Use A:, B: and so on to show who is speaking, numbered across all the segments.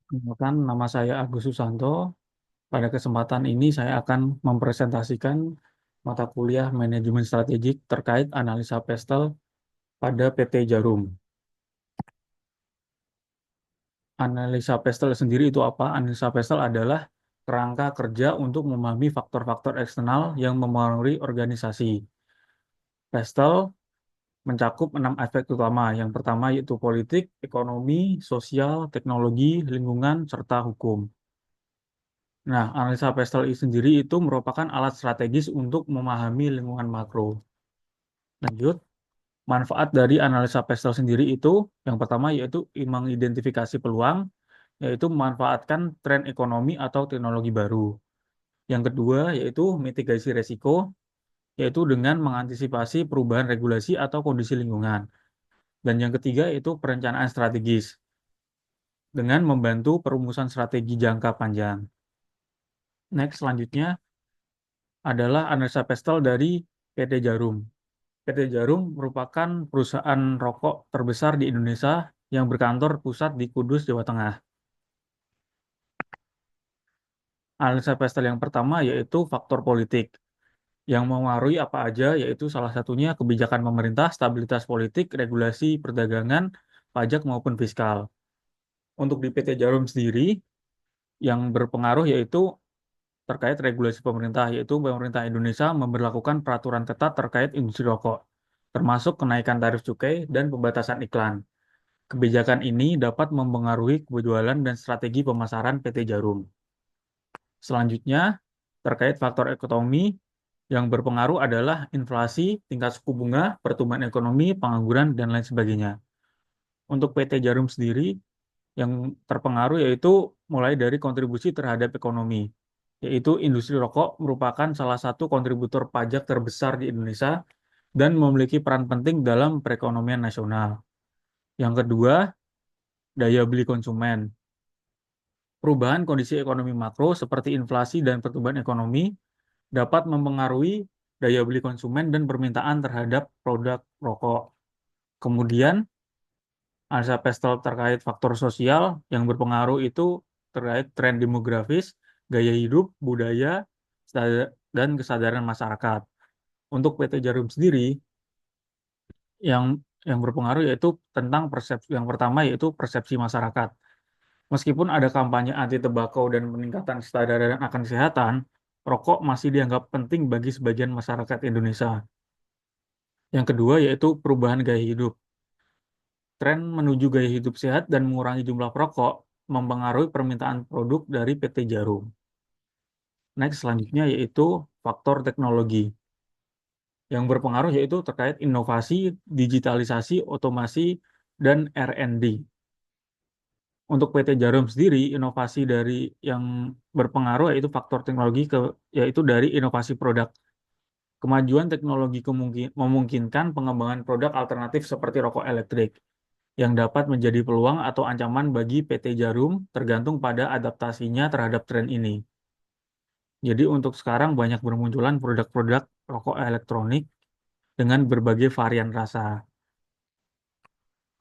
A: Kenalkan, nama saya Agus Susanto. Pada kesempatan ini saya akan mempresentasikan mata kuliah Manajemen Strategik terkait analisa pestel pada PT Jarum. Analisa pestel sendiri itu apa? Analisa pestel adalah kerangka kerja untuk memahami faktor-faktor eksternal yang mempengaruhi organisasi. Pestel mencakup 6 aspek utama. Yang pertama yaitu politik, ekonomi, sosial, teknologi, lingkungan, serta hukum. Nah, analisa pestel sendiri itu merupakan alat strategis untuk memahami lingkungan makro. Lanjut, manfaat dari analisa pestel sendiri itu yang pertama yaitu mengidentifikasi peluang, yaitu memanfaatkan tren ekonomi atau teknologi baru. Yang kedua yaitu mitigasi resiko, yaitu dengan mengantisipasi perubahan regulasi atau kondisi lingkungan. Dan yang ketiga yaitu perencanaan strategis, dengan membantu perumusan strategi jangka panjang. Next, selanjutnya adalah analisa pestel dari PT Jarum. PT Jarum merupakan perusahaan rokok terbesar di Indonesia yang berkantor pusat di Kudus, Jawa Tengah. Analisa pestel yang pertama yaitu faktor politik. Yang mempengaruhi apa aja yaitu salah satunya kebijakan pemerintah, stabilitas politik, regulasi perdagangan, pajak maupun fiskal. Untuk di PT Jarum sendiri, yang berpengaruh yaitu terkait regulasi pemerintah, yaitu pemerintah Indonesia memberlakukan peraturan ketat terkait industri rokok, termasuk kenaikan tarif cukai dan pembatasan iklan. Kebijakan ini dapat mempengaruhi penjualan dan strategi pemasaran PT Jarum. Selanjutnya, terkait faktor ekonomi yang berpengaruh adalah inflasi, tingkat suku bunga, pertumbuhan ekonomi, pengangguran, dan lain sebagainya. Untuk PT Jarum sendiri, yang terpengaruh yaitu mulai dari kontribusi terhadap ekonomi, yaitu industri rokok merupakan salah satu kontributor pajak terbesar di Indonesia dan memiliki peran penting dalam perekonomian nasional. Yang kedua, daya beli konsumen. Perubahan kondisi ekonomi makro seperti inflasi dan pertumbuhan ekonomi dapat mempengaruhi daya beli konsumen dan permintaan terhadap produk rokok. Kemudian, analisa pestel terkait faktor sosial yang berpengaruh itu terkait tren demografis, gaya hidup, budaya, dan kesadaran masyarakat. Untuk PT Jarum sendiri, yang yang berpengaruh yaitu tentang persepsi yang pertama yaitu persepsi masyarakat. Meskipun ada kampanye anti tembakau dan peningkatan kesadaran akan kesehatan, rokok masih dianggap penting bagi sebagian masyarakat Indonesia. Yang kedua yaitu perubahan gaya hidup. Tren menuju gaya hidup sehat dan mengurangi jumlah perokok mempengaruhi permintaan produk dari PT Jarum. Next, selanjutnya yaitu faktor teknologi. Yang berpengaruh yaitu terkait inovasi, digitalisasi, otomasi, dan R&D. Untuk PT Jarum sendiri, inovasi dari yang berpengaruh yaitu faktor teknologi yaitu dari inovasi produk. Kemajuan teknologi memungkinkan pengembangan produk alternatif seperti rokok elektrik yang dapat menjadi peluang atau ancaman bagi PT Jarum tergantung pada adaptasinya terhadap tren ini. Jadi untuk sekarang banyak bermunculan produk-produk rokok elektronik dengan berbagai varian rasa.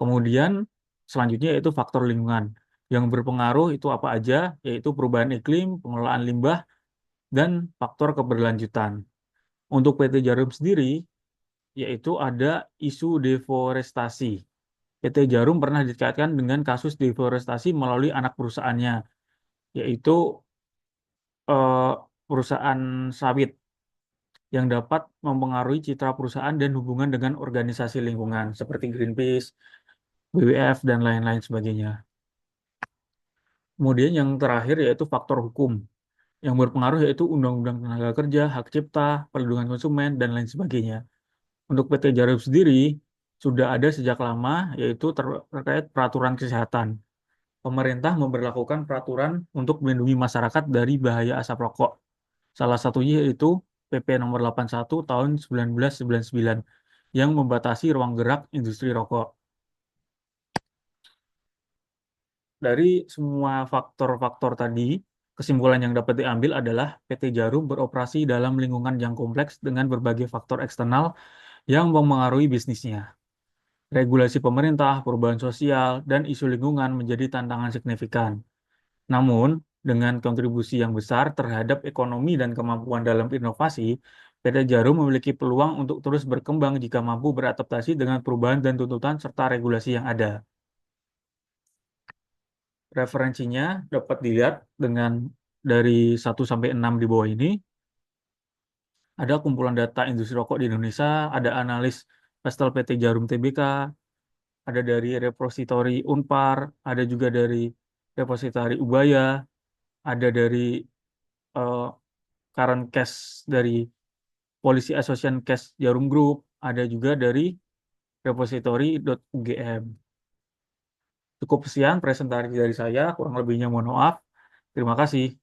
A: Kemudian selanjutnya yaitu faktor lingkungan. Yang berpengaruh itu apa aja? Yaitu perubahan iklim, pengelolaan limbah, dan faktor keberlanjutan. Untuk PT Jarum sendiri, yaitu ada isu deforestasi. PT Jarum pernah dikaitkan dengan kasus deforestasi melalui anak perusahaannya, yaitu eh, perusahaan sawit yang dapat mempengaruhi citra perusahaan dan hubungan dengan organisasi lingkungan seperti Greenpeace, WWF, dan lain-lain sebagainya. Kemudian yang terakhir yaitu faktor hukum. Yang berpengaruh yaitu Undang-Undang Tenaga Kerja, Hak Cipta, Perlindungan Konsumen, dan lain sebagainya. Untuk PT Jarum sendiri, sudah ada sejak lama, yaitu terkait peraturan kesehatan. Pemerintah memberlakukan peraturan untuk melindungi masyarakat dari bahaya asap rokok. Salah satunya yaitu PP nomor 81 tahun 1999 yang membatasi ruang gerak industri rokok. Dari semua faktor-faktor tadi, kesimpulan yang dapat diambil adalah PT Jarum beroperasi dalam lingkungan yang kompleks dengan berbagai faktor eksternal yang mempengaruhi bisnisnya. Regulasi pemerintah, perubahan sosial, dan isu lingkungan menjadi tantangan signifikan. Namun, dengan kontribusi yang besar terhadap ekonomi dan kemampuan dalam inovasi, PT Jarum memiliki peluang untuk terus berkembang jika mampu beradaptasi dengan perubahan dan tuntutan serta regulasi yang ada. Referensinya dapat dilihat dengan dari 1 sampai 6 di bawah ini. Ada kumpulan data industri rokok di Indonesia, ada analis Pestel PT Jarum Tbk, ada dari repositori Unpar, ada juga dari repositori Ubaya, ada dari eh, current case dari Polisi Association Case Jarum Group, ada juga dari repository.ugm. Cukup sekian presentasi dari saya, kurang lebihnya mohon maaf. Terima kasih.